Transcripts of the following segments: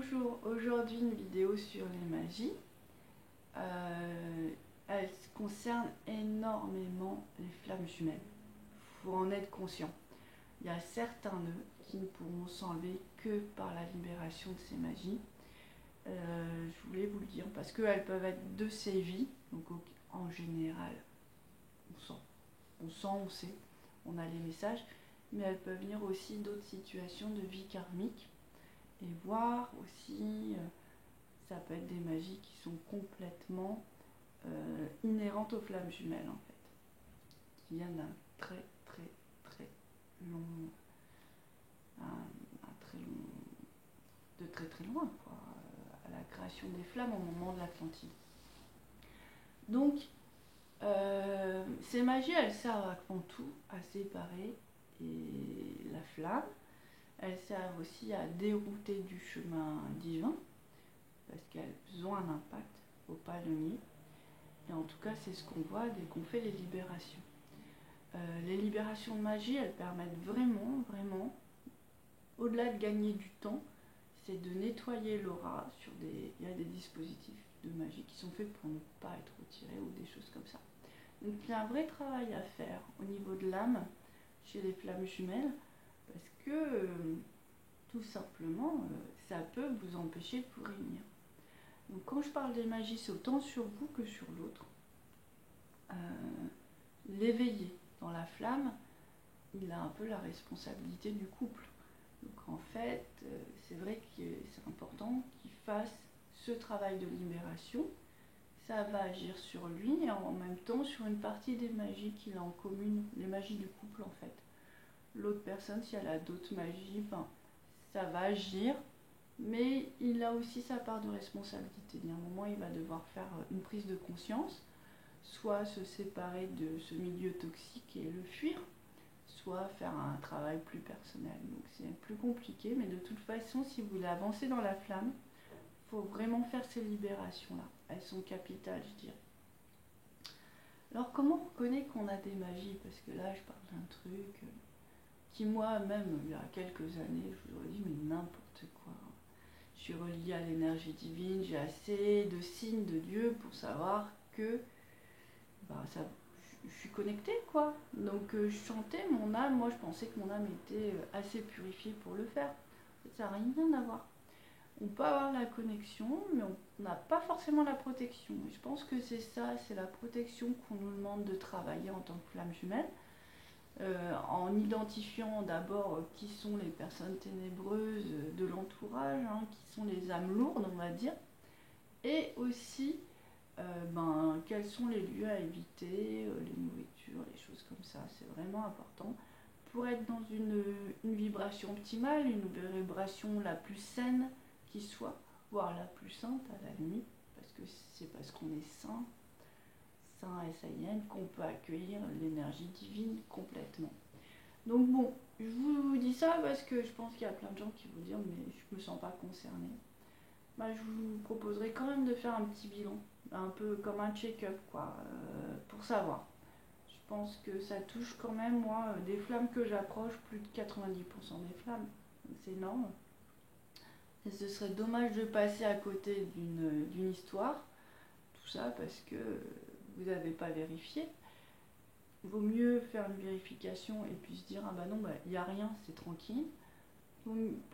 Bonjour, aujourd'hui une vidéo sur les magies. Elle concerne énormément les flammes jumelles. Il faut en être conscient. Il y a certains nœuds qui ne pourront s'enlever que par la libération de ces magies. Je voulais vous le dire parce qu'elles peuvent être de ces vies. Donc en général, on sait, on a les messages. Mais elles peuvent venir aussi d'autres situations de vie karmique. Et voir aussi, ça peut être des magies qui sont complètement inhérentes aux flammes jumelles en fait, qui viennent d'un très long, de très loin quoi, à la création des flammes au moment de l'Atlantide. Donc ces magies elles servent avant tout à séparer la flamme. Elles servent aussi à dérouter du chemin divin, parce qu'elles ont un impact, il ne faut pas le nier. Et en tout cas, c'est ce qu'on voit dès qu'on fait les libérations. Les libérations de magie, elles permettent vraiment, au-delà de gagner du temps, c'est de nettoyer l'aura sur des... Il y a des dispositifs de magie qui sont faits pour ne pas être retirés ou des choses comme ça. Donc il y a un vrai travail à faire au niveau de l'âme chez les flammes jumelles, parce que tout simplement, ça peut vous empêcher de vous réunir. Donc quand je parle des magies, c'est autant sur vous que sur l'autre. L'éveiller dans la flamme, il a un peu la responsabilité du couple. Donc en fait, c'est vrai que c'est important qu'il fasse ce travail de libération. Ça va agir sur lui et en même temps sur une partie des magies qu'il a en commune, les magies du couple en fait. L'autre personne, si elle a d'autres magies, ça va agir, mais il a aussi sa part de responsabilité. Il y a un moment, il va devoir faire une prise de conscience, soit se séparer de ce milieu toxique et le fuir, soit faire un travail plus personnel. Donc c'est plus compliqué, mais de toute façon, si vous voulez avancer dans la flamme, il faut vraiment faire ces libérations-là. Elles sont capitales, je dirais. Alors comment on reconnaît qu'on a des magies? Parce que là, je parle d'un truc qui moi-même, il y a quelques années, je vous aurais dit, mais n'importe quoi. Je suis reliée à l'énergie divine, j'ai assez de signes de Dieu pour savoir que je suis connectée, quoi. Donc je chantais mon âme, moi je pensais que mon âme était assez purifiée pour le faire. En fait, ça n'a rien à voir. On peut avoir la connexion, mais on n'a pas forcément la protection. Et je pense que c'est ça, c'est la protection qu'on nous demande de travailler en tant que flamme jumelle. En identifiant d'abord qui sont les personnes ténébreuses de l'entourage, qui sont les âmes lourdes, on va dire, et aussi quels sont les lieux à éviter, les nourritures, les choses comme ça. C'est vraiment important pour être dans une vibration optimale, une vibration la plus saine qui soit, voire la plus sainte à la limite, parce que c'est parce qu'on est sain S-A-I-N, qu'on peut accueillir l'énergie divine complètement. Donc bon, je vous dis ça parce que je pense qu'il y a plein de gens qui vont dire mais je me sens pas concernée. Je vous proposerai quand même de faire un petit bilan, un peu comme un check-up quoi, pour savoir. Je pense que ça touche quand même, moi, des flammes que j'approche, plus de 90% des flammes. C'est énorme. Et ce serait dommage de passer à côté d'une histoire, tout ça parce que vous n'avez pas vérifié. Il vaut mieux faire une vérification et puis se dire ah bah non, il n'y a rien, c'est tranquille,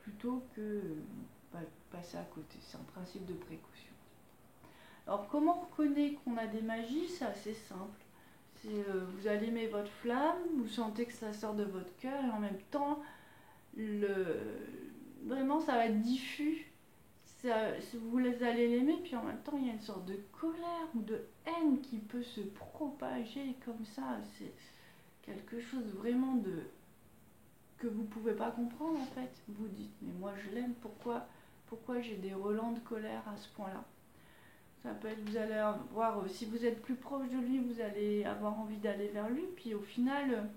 plutôt que passer à côté. C'est un principe de précaution. Alors comment on reconnaît qu'on a des magies? C'est assez simple. Vous allumez votre flamme, vous sentez que ça sort de votre cœur et en même temps, vraiment ça va être diffus. Vous allez l'aimer, puis en même temps il y a une sorte de colère ou de haine qui peut se propager comme ça. C'est quelque chose vraiment que vous pouvez pas comprendre en fait. Vous dites mais moi je l'aime, pourquoi j'ai des relents de colère à ce point-là? Ça peut être, vous allez voir, si vous êtes plus proche de lui, vous allez avoir envie d'aller vers lui, puis au final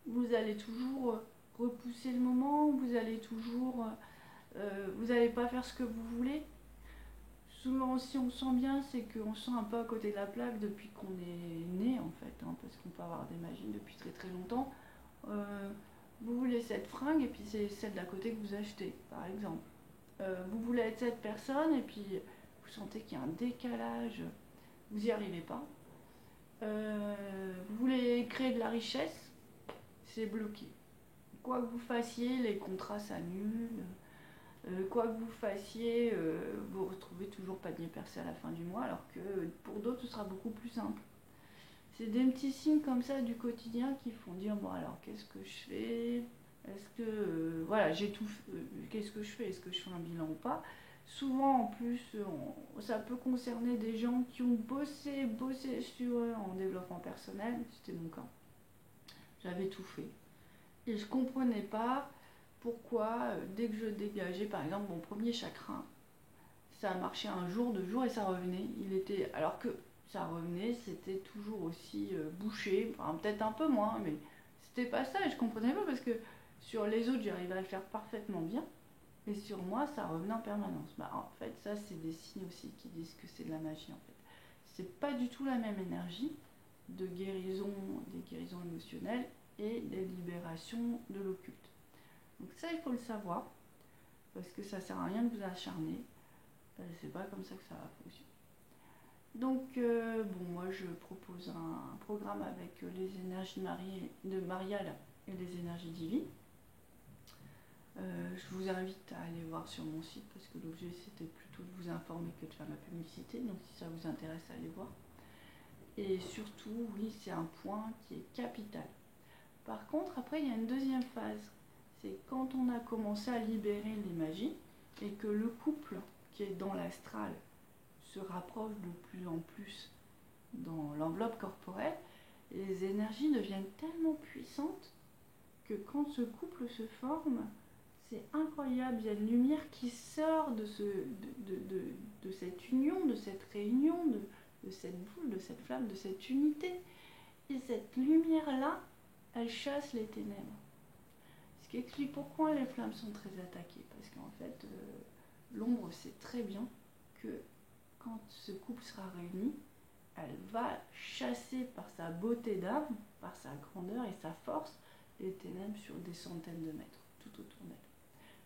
vous allez toujours repousser le moment, vous allez toujours vous n'allez pas faire ce que vous voulez. Souvent, si on sent bien, c'est qu'on se sent un peu à côté de la plaque depuis qu'on est né, en fait, parce qu'on peut avoir des magies depuis très longtemps. Vous voulez cette fringue, et puis c'est celle d'à côté que vous achetez, par exemple. vous voulez être cette personne et puis vous sentez qu'il y a un décalage, vous n'y arrivez pas. Vous voulez créer de la richesse, c'est bloqué. Quoi que vous fassiez, les contrats s'annulent. Quoi que vous fassiez, vous retrouvez toujours panier percé à la fin du mois, alors que pour d'autres, ce sera beaucoup plus simple. C'est des petits signes comme ça du quotidien qui font dire, bon alors qu'est-ce que je fais? Est-ce que, voilà, j'ai tout, qu'est-ce que je fais? Est-ce que je fais un bilan ou pas? Souvent en plus, ça peut concerner des gens qui ont bossé sur eux en développement personnel, c'était mon cas. J'avais tout fait. Et je comprenais pas pourquoi, dès que je dégageais par exemple mon premier chakra, ça a marché un jour, 2 jours et ça revenait. Alors que ça revenait, c'était toujours aussi bouché, enfin peut-être un peu moins, mais c'était pas ça et je comprenais pas parce que sur les autres j'arrivais à le faire parfaitement bien et sur moi ça revenait en permanence. Bah, en fait ça c'est des signes aussi qui disent que c'est de la magie en fait. C'est pas du tout la même énergie de guérison, des guérisons émotionnelles et des libérations de l'occulte. Donc ça il faut le savoir parce que ça sert à rien de vous acharner. C'est pas comme ça que ça va fonctionner. Donc, bon, moi je propose un programme avec les énergies de Marial et les énergies divines. Je vous invite à aller voir sur mon site parce que l'objet c'était plutôt de vous informer que de faire la publicité. Donc, si ça vous intéresse, allez voir. Et surtout, oui, c'est un point qui est capital. Par contre, après, il y a une deuxième phase. C'est quand on a commencé à libérer les magies et que le couple qui est dans l'astral se rapproche de plus en plus dans l'enveloppe corporelle, les énergies deviennent tellement puissantes que quand ce couple se forme, c'est incroyable. Il y a une lumière qui sort de cette union, de cette réunion, de cette boule, de cette flamme, de cette unité. Et cette lumière-là, elle chasse les ténèbres. Ce qui explique pourquoi les flammes sont très attaquées. Parce qu'en fait, l'ombre sait très bien que quand ce couple sera réuni, elle va chasser par sa beauté d'âme, par sa grandeur et sa force, les ténèbres sur des centaines de mètres, tout autour d'elle.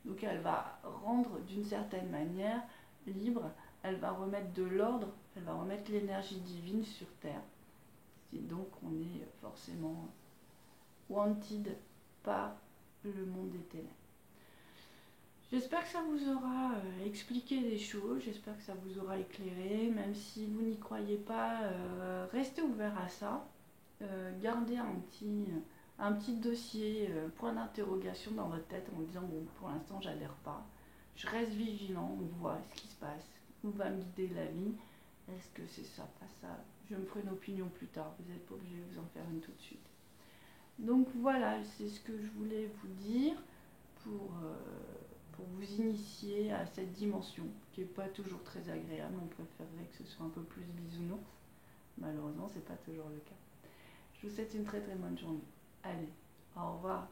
Donc elle va rendre d'une certaine manière libre, elle va remettre de l'ordre, elle va remettre l'énergie divine sur Terre. Et donc on est forcément wanted par le monde des ténèbres. J'espère que ça vous aura expliqué des choses, j'espère que ça vous aura éclairé, même si vous n'y croyez pas, restez ouvert à ça, gardez un petit dossier, point d'interrogation dans votre tête en vous disant bon pour l'instant j'adhère pas, je reste vigilant, on voit ce qui se passe, où va me guider la vie, est-ce que c'est ça, pas ça, je me ferai une opinion plus tard, vous n'êtes pas obligé de vous en faire une tout de suite. Donc voilà, c'est ce que je voulais vous dire pour vous initier à cette dimension qui n'est pas toujours très agréable. On préférerait que ce soit un peu plus bisounours. Malheureusement, c'est pas toujours le cas. Je vous souhaite une très très bonne journée. Allez, au revoir.